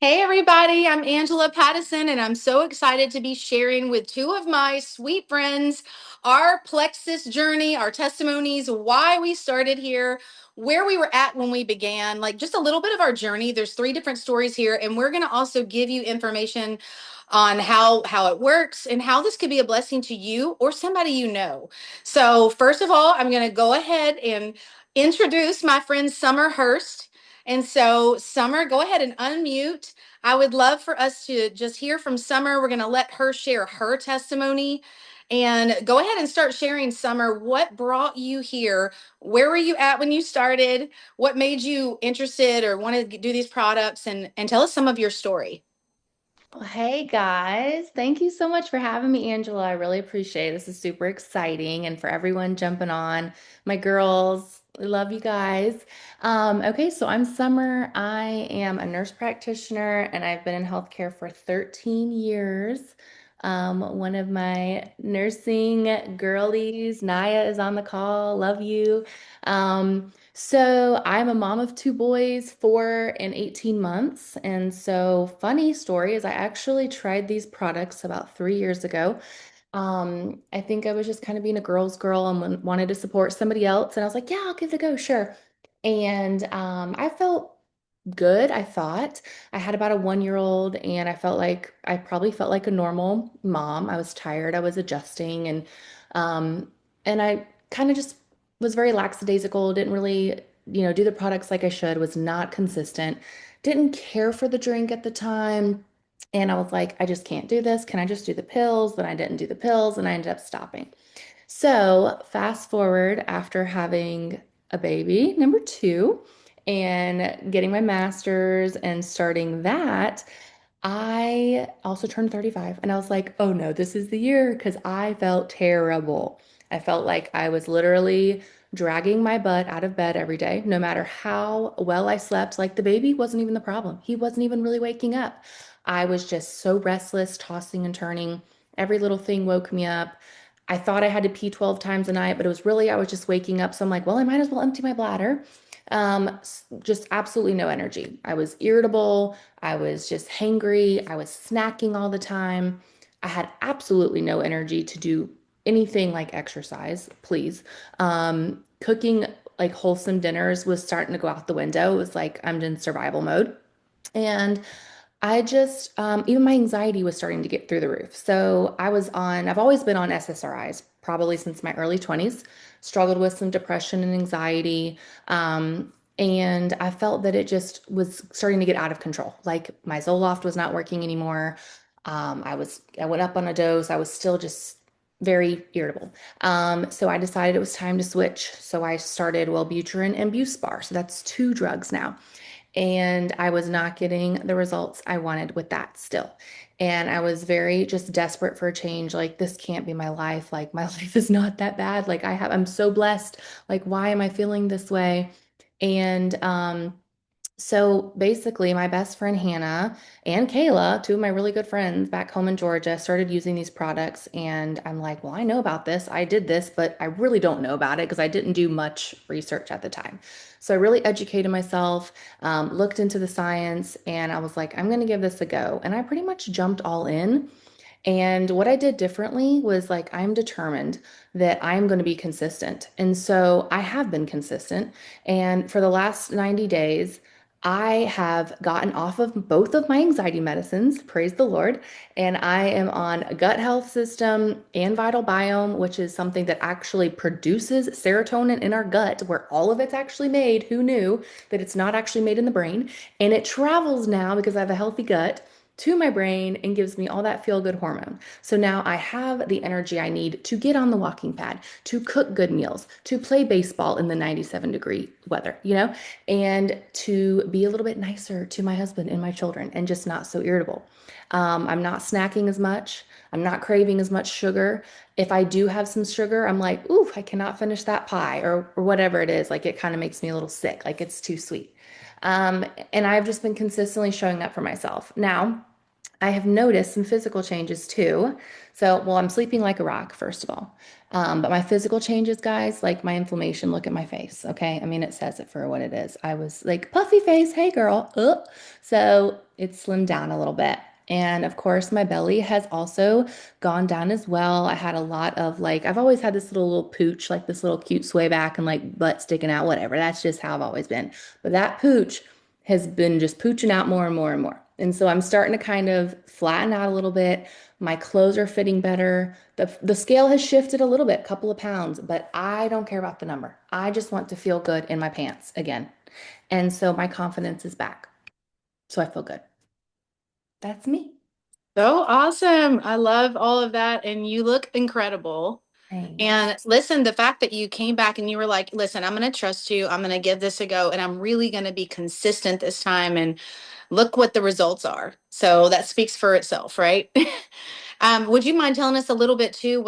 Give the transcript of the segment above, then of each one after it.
Hey everybody, I'm Angela Pattison, and I'm so excited to be sharing with two of my sweet friends our plexus journey, our testimonies, why we started here, where we were at when we began, like just a little bit of our journey. There's three different stories here, and we're going to also give you information on how it works and how this could be a blessing to you or somebody you know. So, first of all, I'm going to go ahead and introduce my friend Summer Hurst. And so, Summer, go ahead and unmute. I would love for us to just hear from Summer. We're going to let her share her testimony. And go ahead and start sharing, Summer. What brought you here? Where were you at when you started? What made you interested or want to do these products? And tell us some of your story. Well, hey guys, thank you so much for having me, Angela. I really appreciate it. This is super exciting and for everyone jumping on. My girls, I love you guys. Okay, so I'm Summer. I am a nurse practitioner and I've been in healthcare for 13 years. One of my nursing girlies, Naya, is on the call. Love you. So I'm a mom of two boys, 4 and 18 months. And so, funny story is I actually tried these products about 3 years ago. I think I was just kind of being a girl's girl and wanted to support somebody else. And I was like, yeah, I'll give it a go, sure. And I felt good, I thought. I had about a 1 year old, and I probably felt like a normal mom. I was tired, I was adjusting, um, and I kind of just was very lackadaisical, didn't really, do the products like I should, was not consistent, didn't care for the drink at the time. And I was like, I just can't do this. Can I just do the pills? Then I didn't do the pills and I ended up stopping. So, fast forward after having a baby, number two, and getting my master's and starting that, I also turned 35 and I was like, oh no, this is the year because I felt terrible. I felt like I was literally dragging my butt out of bed every day, no matter how well I slept. Like the baby wasn't even the problem. He wasn't even really waking up. I was just so restless, tossing and turning. Every little thing woke me up. I thought I had to pee 12 times a night, but it was really, I was just waking up. So I'm like, well, I might as well empty my bladder. Just absolutely no energy. I was irritable. I was just hangry. I was snacking all the time. I had absolutely no energy to do anything like exercise, please. Cooking like wholesome dinners was starting to go out the window. It was like I'm in survival mode. And even my anxiety was starting to get through the roof. So I've always been on SSRIs, probably since my early 20s, struggled with some depression and anxiety. And I felt that it just was starting to get out of control. Like my Zoloft was not working anymore. I went up on a dose. I was still just very irritable. So I decided it was time to switch. So I started Wellbutrin and Buspar. So that's two drugs now, and I was not getting the results I wanted with that still. And I was very just desperate for a change. Like, this can't be my life. Like, my life is not that bad. I'm so blessed. Like, why am I feeling this way? And so basically, my best friend Hannah and Kayla, two of my really good friends back home in Georgia, started using these products. And I'm like, well, I know about this. I did this, but I really don't know about it because I didn't do much research at the time. So I really educated myself, looked into the science, and I was like, I'm going to give this a go. And I pretty much jumped all in. And what I did differently was like, I'm determined that I'm going to be consistent. And so I have been consistent. And for the last 90 days, I have gotten off of both of my anxiety medicines, praise the Lord, and I am on a gut health system and vital biome, which is something that actually produces serotonin in our gut, where all of it's actually made. Who knew that it's not actually made in the brain? And it travels now because I have a healthy gut to my brain and gives me all that feel good hormone. So now I have the energy I need to get on the walking pad, to cook good meals, to play baseball in the 97-degree weather, and to be a little bit nicer to my husband and my children and just not so irritable. I'm not snacking as much. I'm not craving as much sugar. If I do have some sugar, I'm like, ooh, I cannot finish that pie or whatever it is. Like it kind of makes me a little sick, like it's too sweet. And I've just been consistently showing up for myself. Now, I have noticed some physical changes too. So, well, I'm sleeping like a rock, first of all. But my physical changes, guys, like my inflammation, look at my face. Okay. I mean, it says it for what it is. I was like, puffy face, hey girl. So it's slimmed down a little bit. And of course, my belly has also gone down as well. I had a lot of like, I've always had this little pooch, like this little cute sway back and like butt sticking out, whatever. That's just how I've always been. But that pooch has been just pooching out more and more and more. And so I'm starting to kind of flatten out a little bit. My clothes are fitting better. The scale has shifted a little bit, couple of pounds, but I don't care about the number. I just want to feel good in my pants again. And so my confidence is back. So I feel good. That's me. So awesome. I love all of that. And you look incredible. Thanks. And listen, the fact that you came back and you were like, listen, I'm going to trust you. I'm going to give this a go. And I'm really going to be consistent this time. And look what the results are. So that speaks for itself, right? Would you mind telling us a little bit too,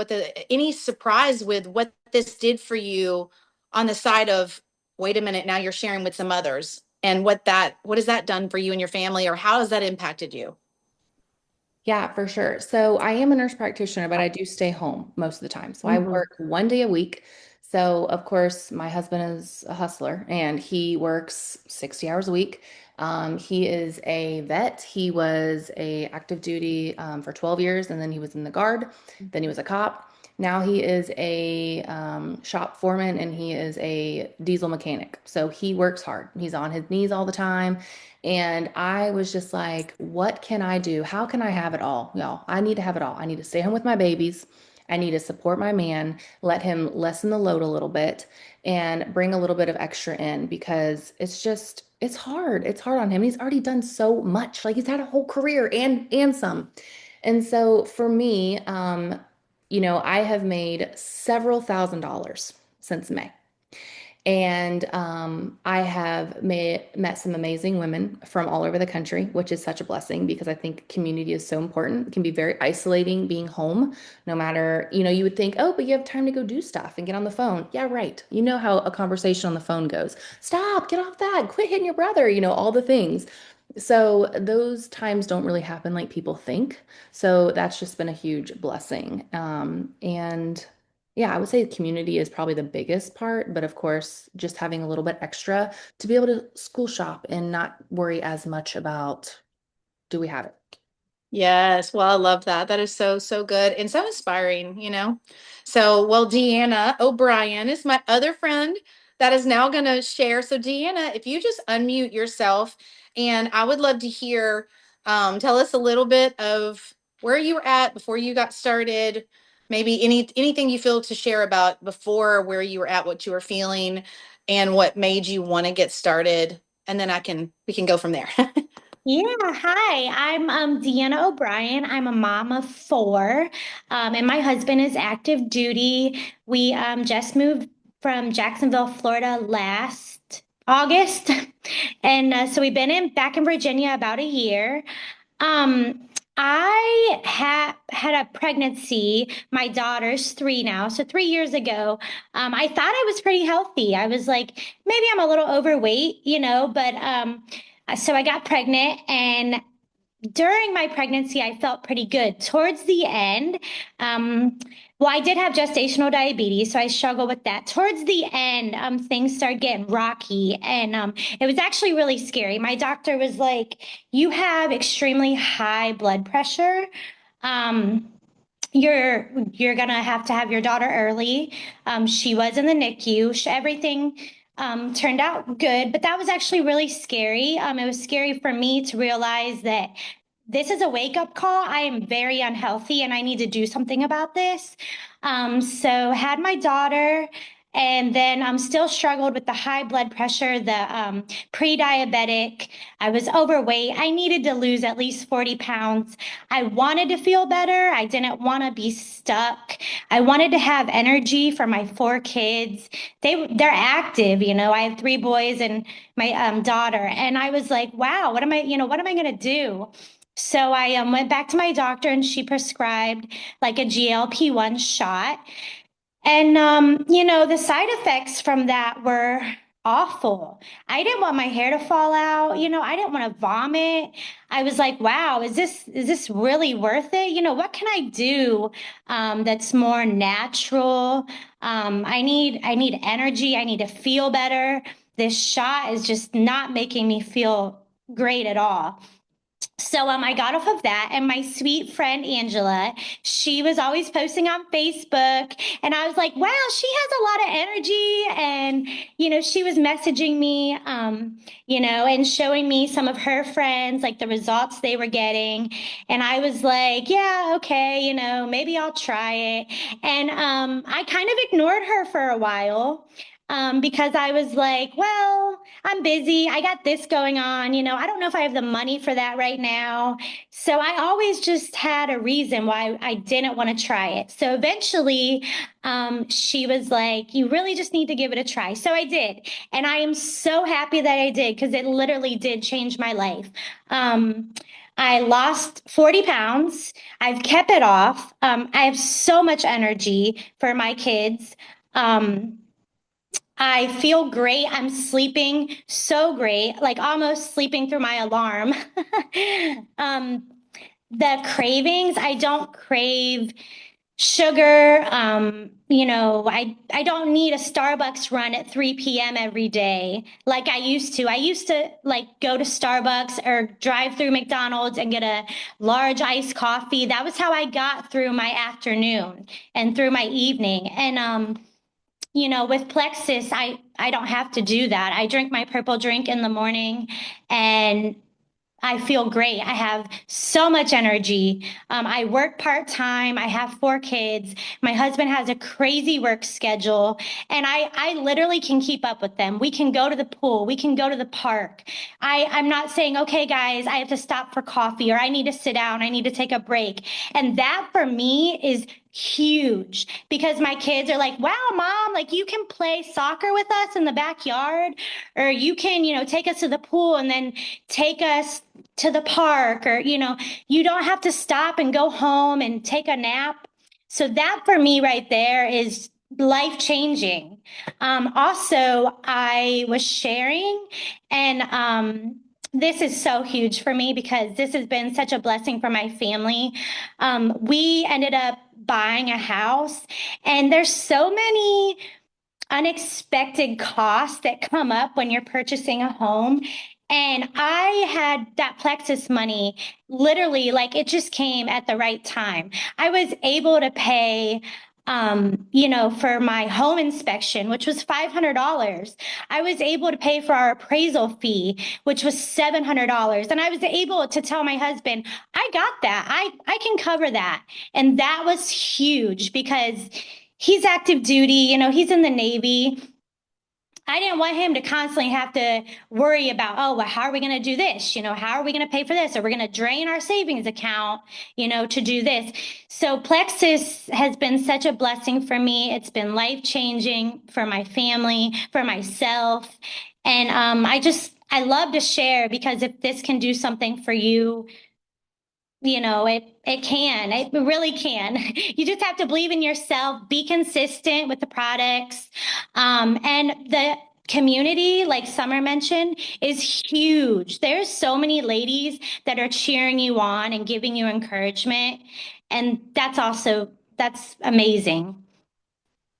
any surprise with what this did for you on the side of, wait a minute, now you're sharing with some others and what has that done for you and your family, or how has that impacted you? Yeah, for sure. So I am a nurse practitioner, but I do stay home most of the time. So I Mhm. work 1 day a week. So of course, my husband is a hustler and he works 60 hours a week. He is a vet. He was a active duty for 12 years, and then he was in the guard. Then he was a cop. Now he is a shop foreman and he is a diesel mechanic. So he works hard. He's on his knees all the time. And I was just like, what can I do? How can I have it all? Y'all, I need to have it all. I need to stay home with my babies. I need to support my man, let him lessen the load a little bit, and bring a little bit of extra in because it's hard. It's hard on him. He's already done so much. Like he's had a whole career and some. And so for me, I have made several $1,000s since May. And I have met some amazing women from all over the country, which is such a blessing because I think community is so important. It can be very isolating being home, no matter, you would think, oh, but you have time to go do stuff and get on the phone. Yeah, right. You know how a conversation on the phone goes. Stop, get off that, quit hitting your brother, all the things. So those times don't really happen like people think. So that's just been a huge blessing. And yeah, I would say community is probably the biggest part, but of course, just having a little bit extra to be able to school shop and not worry as much about do we have it? Yes, well, I love that. That is so, so good and so inspiring. So, well, Deanna O'Brien is my other friend that is now going to share. So, Deanna, if you just unmute yourself, and I would love to hear, tell us a little bit of where you were at before you got started, maybe anything you feel to share about before where you were at, what you were feeling, and what made you want to get started, and then we can go from there. Yeah, hi. I'm Deanna O'Brien. I'm a mom of four, and my husband is active duty. We just moved from Jacksonville, Florida last August, and so we've been in back in Virginia about a year. I had a pregnancy. My daughter's three now. So 3 years ago, I thought I was pretty healthy. I was like, maybe I'm a little overweight, but so I got pregnant, and during my pregnancy, I felt pretty good. Towards the end, um, well, I did have gestational diabetes, so I struggle with that. Towards the end, things started getting rocky, and it was actually really scary. My doctor was like, "You have extremely high blood pressure. Um, you're gonna have to have your daughter early." She was in the NICU. Everything turned out good, but that was actually really scary. It was scary for me to realize that this is a wake up call. I am very unhealthy and I need to do something about this. So had my daughter, and then still struggled with the high blood pressure, the pre-diabetic. I was overweight. I needed to lose at least 40 pounds. I wanted to feel better. I didn't want to be stuck. I wanted to have energy for my four kids. They're active. I have three boys and my daughter. And I was like, wow, what am I going to do? So I went back to my doctor and she prescribed like a GLP-1 shot. And, the side effects from that were awful. I didn't want my hair to fall out. I didn't want to vomit. I was like, wow, is this really worth it? What can I do that's more natural? I need energy. I need to feel better. This shot is just not making me feel great at all. So I got off of that, and my sweet friend Angela, she was always posting on Facebook, and I was like, wow, she has a lot of energy. And she was messaging me, and showing me some of her friends, like the results they were getting. And I was like, yeah, okay, maybe I'll try it. And I kind of ignored her for a while, because I was like, well, I'm busy. I got this going on. I don't know if I have the money for that right now. So I always just had a reason why I didn't want to try it. So eventually, she was like, you really just need to give it a try. So I did. And I am so happy that I did, because it literally did change my life. I lost 40 pounds. I've kept it off. I have so much energy for my kids. I feel great. I'm sleeping so great, like almost sleeping through my alarm. um, the cravings, I don't crave sugar. I don't need a Starbucks run at 3 p.m. every day like I used to. I used to like go to Starbucks or drive through McDonald's and get a large iced coffee. That was how I got through my afternoon and through my evening. And with Plexus, I don't have to do that. I drink my purple drink in the morning, and I feel great. I have so much energy. I work part-time. I have 4 kids. My husband has a crazy work schedule, and I literally can keep up with them. We can go to the pool. We can go to the park. I'm not saying, okay, guys, I have to stop for coffee, or I need to sit down. I need to take a break. And that for me is huge, because my kids are like, wow, mom, like you can play soccer with us in the backyard, or you can, take us to the pool and then take us to the park, or you don't have to stop and go home and take a nap. So that for me right there is life changing. Also, I was sharing, and this is so huge for me, because this has been such a blessing for my family. We ended up buying a house, and there's so many unexpected costs that come up when you're purchasing a home. And I had that Plexus money literally, like it just came at the right time. I was able to pay, for my home inspection, which was $500. I was able to pay for our appraisal fee, which was $700. And I was able to tell my husband, I got that. I can cover that. And that was huge, because he's active duty, he's in the Navy. I didn't want him to constantly have to worry about, oh, well, how are we going to do this? How are we going to pay for this? Are we going to drain our savings account, to do this? So Plexus has been such a blessing for me. It's been life changing for my family, for myself. And I love to share, because if this can do something for you, it really can. You just have to believe in yourself, be consistent with the products. And the community, like Summer mentioned, is huge. There's so many ladies that are cheering you on and giving you encouragement. And that's amazing.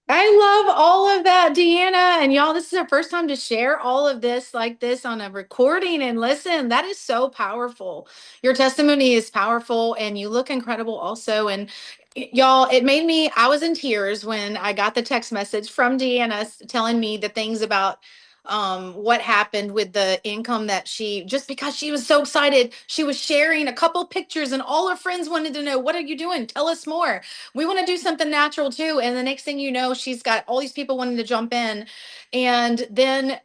I love all of that, Deanna. And y'all, this is our first time to share all of this like this on a recording. And listen, that is so powerful. Your testimony is powerful, and you look incredible also. And y'all, I was in tears when I got the text message from Deanna telling me the things about what happened with the income that just because she was so excited, she was sharing a couple pictures, and all her friends wanted to know, what are you doing? Tell us more. We want to do something natural too. And the next thing you know, she's got all these people wanting to jump in. And then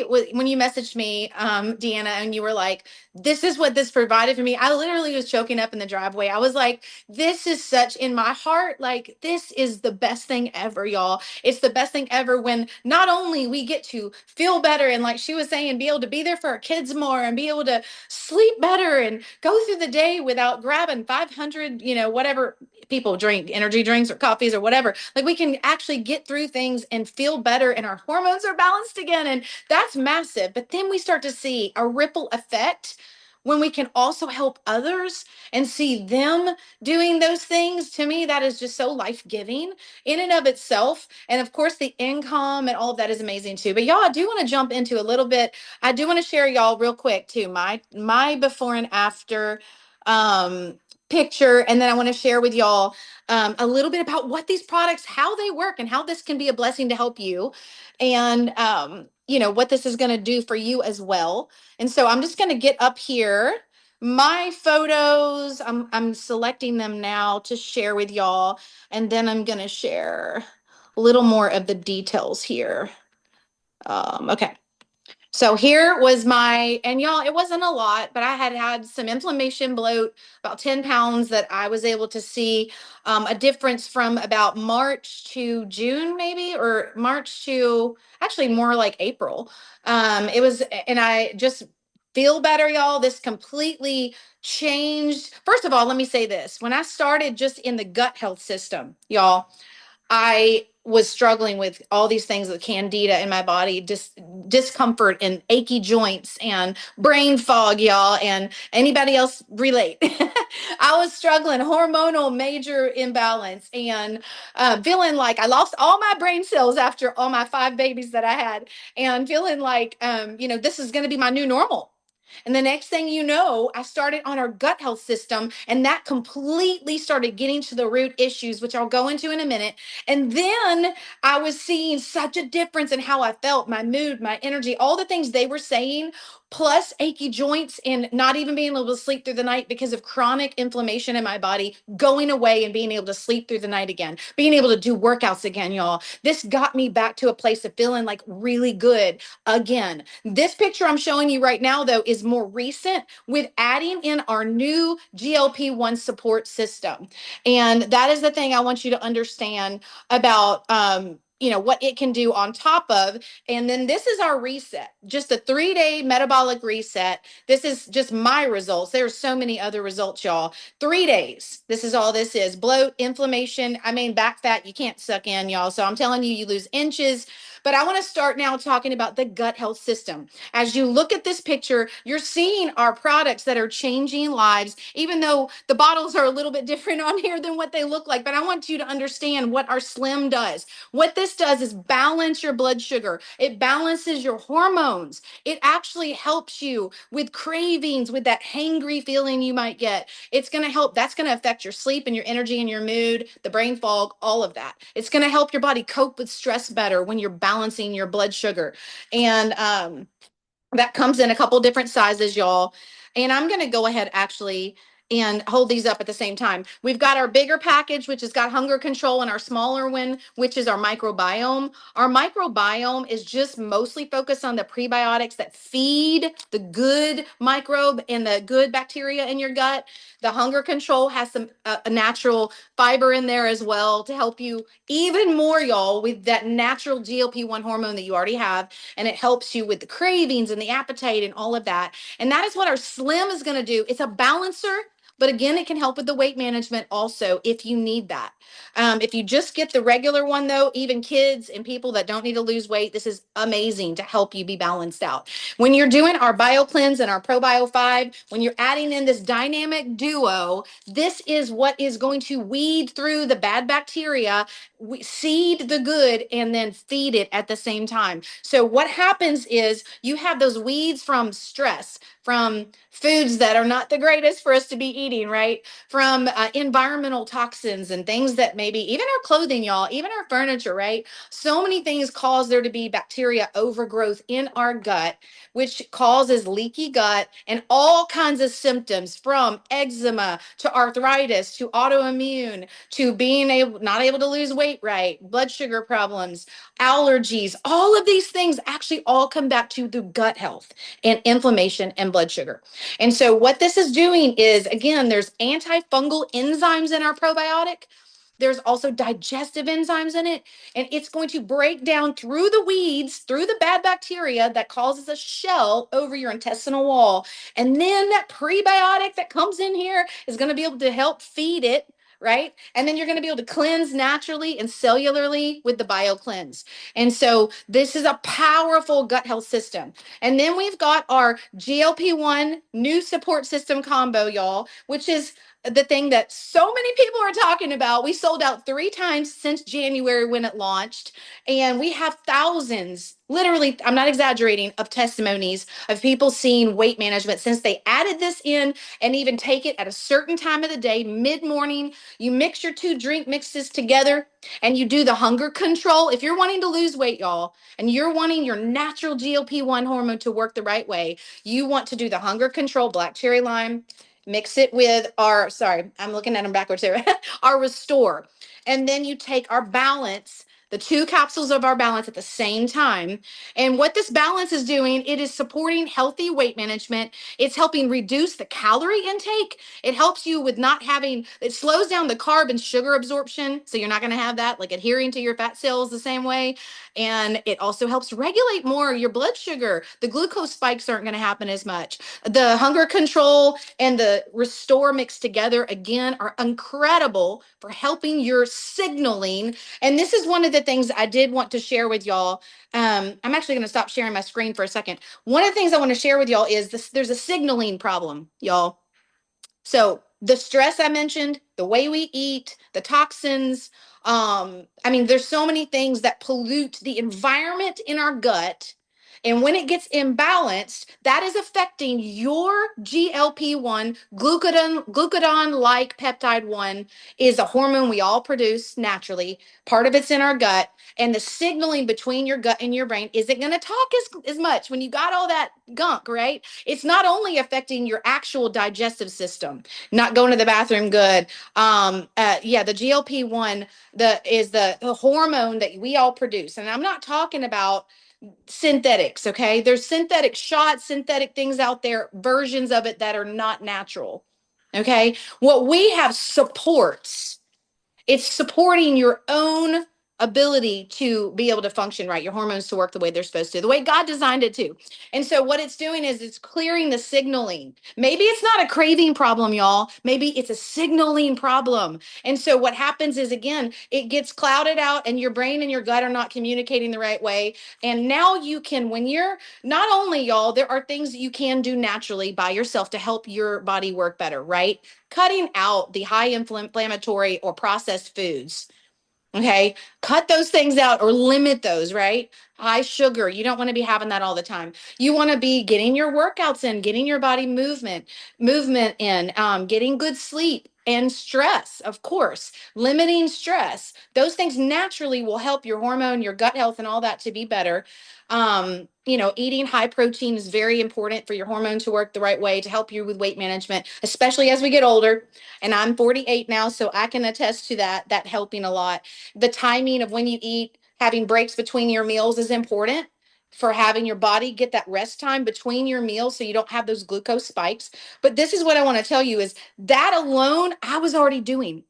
when you messaged me, Deanna, and you were like, this is what this provided for me, I literally was choking up in the driveway. I was like, this is such in my heart. Like, this is the best thing ever, y'all. It's the best thing ever when not only we get to feel better. And like she was saying, be able to be there for our kids more and be able to sleep better and go through the day without grabbing 500, whatever people drink, energy drinks or coffees or whatever. Like we can actually get through things and feel better and our hormones are balanced again. And that's massive. But then we start to see a ripple effect when we can also help others and see them doing those things. To me, that is just so life-giving in and of itself. And of course, the income and all of that is amazing too. But y'all, I do want to jump into a little bit. I do want to share y'all real quick too, my before and after um picture. And then I want to share with y'all a little bit about what these products, how they work, and how this can be a blessing to help you. And what this is going to do for you as well. And so I'm just going to get up here my photos. I'm selecting them now to share with y'all, and then I'm going to share a little more of the details here. Okay. So here was and y'all, it wasn't a lot, but I had some inflammation, bloat, about 10 pounds that I was able to see a difference from about March to June, maybe, or March to actually more like April. And I just feel better, y'all. This completely changed. First of all, let me say this. When I started just in the gut health system, y'all, I was struggling with all these things with candida in my body, discomfort and achy joints and brain fog, y'all. And anybody else relate? I was struggling, hormonal major imbalance, and feeling like I lost all my brain cells after all my 5 babies that I had, and feeling like, this is going to be my new normal. And the next thing you know, I started on our gut health system, and that completely started getting to the root issues, which I'll go into in a minute. And then I was seeing such a difference in how I felt, my mood, my energy, all the things they were saying, plus achy joints and not even being able to sleep through the night because of chronic inflammation in my body going away and being able to sleep through the night again, being able to do workouts again, y'all. This got me back to a place of feeling like really good again. This picture I'm showing you right now, though, is more recent with adding in our new GLP-1 support system. And that is the thing I want you to understand about what it can do on top of. And then this is our reset, just a 3-day metabolic reset. This is just my results. There's so many other results, y'all. 3 days. This is all this is. Bloat, inflammation. I mean, back fat you can't suck in, y'all. So I'm telling you, you lose inches. But I want to start now talking about the gut health system. As you look at this picture, you're seeing our products that are changing lives, even though the bottles are a little bit different on here than what they look like. But I want you to understand what our Slim does. What this does is balance your blood sugar. It balances your hormones. It actually helps you with cravings, with that hangry feeling you might get. It's going to help. That's going to affect your sleep and your energy and your mood, the brain fog, all of that. It's going to help your body cope with stress better when you're balancing your blood sugar. And that comes in a couple different sizes, y'all. And I'm going to go ahead actually and hold these up at the same time. We've got our bigger package, which has got hunger control, and our smaller one, which is our microbiome. Our microbiome is just mostly focused on the prebiotics that feed the good microbe and the good bacteria in your gut. The hunger control has some a natural fiber in there as well to help you even more, y'all, with that natural GLP-1 hormone that you already have. And it helps you with the cravings and the appetite and all of that. And that is what our Slim is going to do. It's a balancer. But again, it can help with the weight management also if you need that. If you just get the regular one, though, even kids and people that don't need to lose weight, this is amazing to help you be balanced out. When you're doing our Bio Cleanse and our ProBio 5, when you're adding in this dynamic duo, this is what is going to weed through the bad bacteria, seed the good, and then feed it at the same time. So what happens is you have those weeds from stress, from foods that are not the greatest for us to be eating, right? From environmental toxins and things that maybe even our clothing, y'all, even our furniture, right? So many things cause there to be bacteria overgrowth in our gut, which causes leaky gut and all kinds of symptoms, from eczema to arthritis to autoimmune to not able to lose weight right, blood sugar problems, allergies. All of these things actually all come back to the gut health and inflammation and blood sugar. And so what this is doing is, again, there's antifungal enzymes in our probiotic. There's also digestive enzymes in it, and it's going to break down through the weeds, through the bad bacteria that causes a shell over your intestinal wall. And then that prebiotic that comes in here is going to be able to help feed it, right? And then you're going to be able to cleanse naturally and cellularly with the BioCleanse. And so this is a powerful gut health system. And then we've got our GLP-1 new support system combo, y'all, which is the thing that so many people are talking about. We sold out 3 times since January when it launched, and we have thousands, literally, I'm not exaggerating, of testimonies of people seeing weight management since they added this in, and even take it at a certain time of the day, mid-morning. You mix your 2 drink mixes together and you do the hunger control. If you're wanting to lose weight, y'all, and you're wanting your natural GLP-1 hormone to work the right way, you want to do the hunger control black cherry lime, mix it with our, sorry, I'm looking at them backwards here, our Restore. And then you take our Balance, the 2 capsules of our Balance at the same time. And what this Balance is doing, it is supporting healthy weight management. It's helping reduce the calorie intake. It helps you with not having, it slows down the carb and sugar absorption. So you're not going to have that like adhering to your fat cells the same way. And it also helps regulate more your blood sugar. The glucose spikes aren't going to happen as much. The hunger control and the Restore mixed together, again, are incredible for helping your signaling. And this is one of the things I did want to share with y'all. I'm actually going to stop sharing my screen for a second. One of the things I want to share with y'all is this: there's a signaling problem, y'all. So the stress I mentioned, the way we eat, the toxins, I mean, there's so many things that pollute the environment in our gut. And when it gets imbalanced, that is affecting your GLP-1, glucagon like peptide 1 is a hormone we all produce naturally. Part of it's in our gut. And the signaling between your gut and your brain isn't going to talk as much when you got all that gunk, right? It's not only affecting your actual digestive system, not going to the bathroom good. Yeah, the GLP-1 is the hormone that we all produce. And I'm not talking about synthetics, okay? There's synthetic shots, synthetic things out there, versions of it that are not natural, okay? What we have supports, it's supporting your own ability to be able to function right, your hormones to work the way they're supposed to, the way God designed it to. And so what it's doing is it's clearing the signaling. Maybe it's not a craving problem, y'all. Maybe it's a signaling problem. And so what happens is, again, it gets clouded out and your brain and your gut are not communicating the right way. And now you can, when you're not only, y'all, there are things that you can do naturally by yourself to help your body work better, right? Cutting out the high inflammatory or processed foods. Okay. Cut those things out or limit those, right? High sugar. You don't want to be having that all the time. You want to be getting your workouts in, getting your body movement in, getting good sleep and stress, of course, limiting stress. Those things naturally will help your hormone, your gut health, and all that to be better. Eating high protein is very important for your hormone to work the right way to help you with weight management, especially as we get older. And I'm 48 now, so I can attest to that helping a lot. The timing of when you eat, having breaks between your meals is important for having your body get that rest time between your meals so you don't have those glucose spikes. But this is what I want to tell you is that alone I was already doing.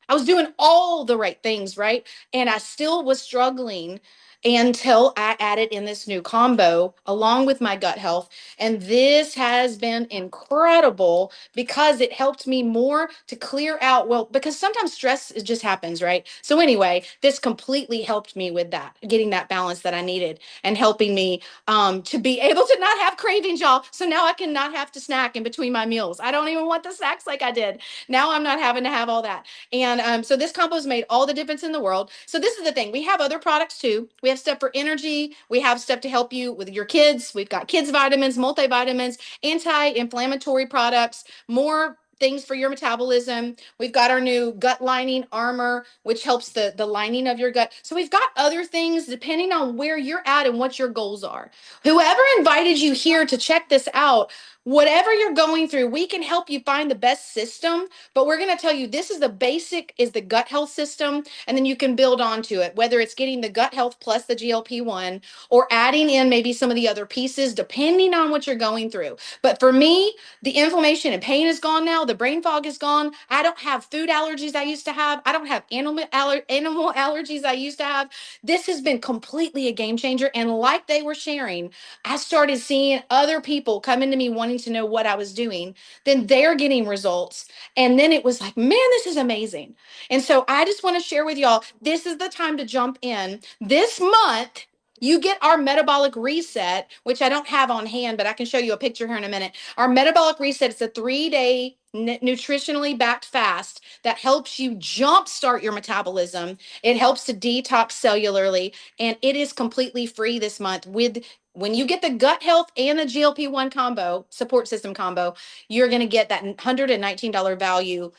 I was doing all the right things, right? And I still was struggling until I added in this new combo along with my gut health. And this has been incredible because it helped me more to clear out. Well, because sometimes stress just happens, right? So, anyway, this completely helped me with that, getting that balance that I needed and helping me to be able to not have cravings, y'all. So now I can not have to snack in between my meals. I don't even want the snacks like I did. Now I'm not having to have all that. And so this compo's made all the difference in the world. So this is the thing. We have other products too. We have stuff for energy. We have stuff to help you with your kids. We've got kids vitamins, multivitamins, anti-inflammatory products, more things for your metabolism. We've got our new gut lining armor, which helps the lining of your gut. So we've got other things depending on where you're at and what your goals are. Whoever invited you here to check this out, whatever you're going through, we can help you find the best system. But we're going to tell you this is the basic, is the gut health system. And then you can build onto it, whether it's getting the gut health plus the GLP-1 or adding in maybe some of the other pieces, depending on what you're going through. But for me, the inflammation and pain is gone now. The brain fog is gone. I don't have food allergies I used to have. I don't have animal allergies I used to have. This has been completely a game changer. And like they were sharing, I started seeing other people coming to me wanting to know what I was doing. Then they're getting results. And then it was like, man, this is amazing. And so I just want to share with y'all, this is the time to jump in. This month, you get our metabolic reset, which I don't have on hand, but I can show you a picture here in a minute. Our metabolic reset is a 3-day nutritionally backed fast that helps you jumpstart your metabolism. It helps to detox cellularly, and it is completely free this month. With when you get the gut health and the GLP-1 combo, support system combo, you're going to get that $119 value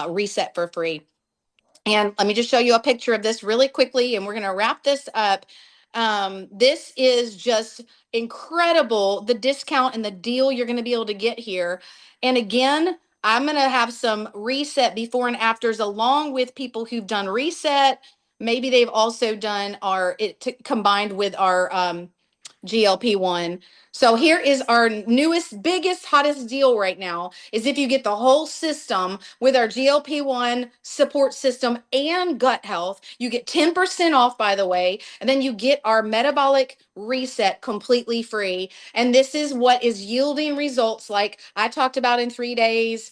reset for free. And let me just show you a picture of this really quickly, and we're going to wrap this up. This is just incredible, the discount and the deal you're going to be able to get here. And again, I'm going to have some reset before and afters along with people who've done reset. Maybe they've also done combined with our GLP-1. So here is our newest, biggest, hottest deal right now is if you get the whole system with our GLP-1 support system and gut health, you get 10% off, by the way, and then you get our metabolic reset completely free. And this is what is yielding results like I talked about in 3 days.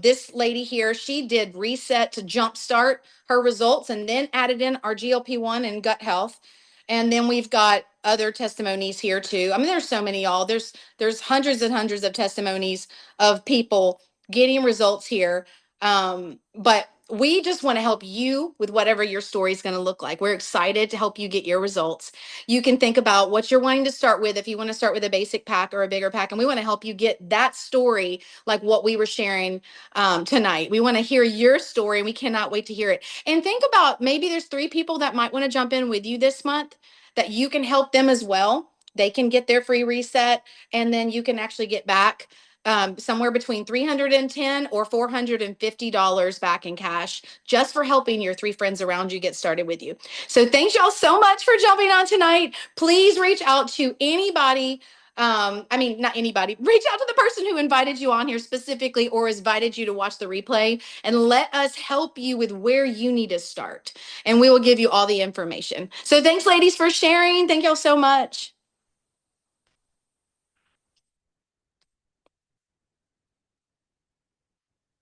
This lady here, she did reset to jumpstart her results and then added in our GLP-1 and gut health. And then we've got other testimonies here too. I mean, there's so many, y'all. There's hundreds and hundreds of testimonies of people getting results here. But we just want to help you with whatever your story is going to look like. We're excited to help you get your results. You can think about what you're wanting to start with, if you want to start with a basic pack or a bigger pack, and we want to help you get that story like what we were sharing tonight. We want to hear your story, and we cannot wait to hear it. And think about, maybe there's 3 people that might want to jump in with you this month that you can help them as well. They can get their free reset, and then you can actually get back somewhere between $310 or $450 back in cash just for helping your 3 friends around you get started with you. So thanks y'all so much for jumping on tonight. Please reach out to anybody. Not anybody. Reach out to the person who invited you on here specifically or has invited you to watch the replay, and let us help you with where you need to start. And we will give you all the information. So thanks, ladies, for sharing. Thank y'all so much.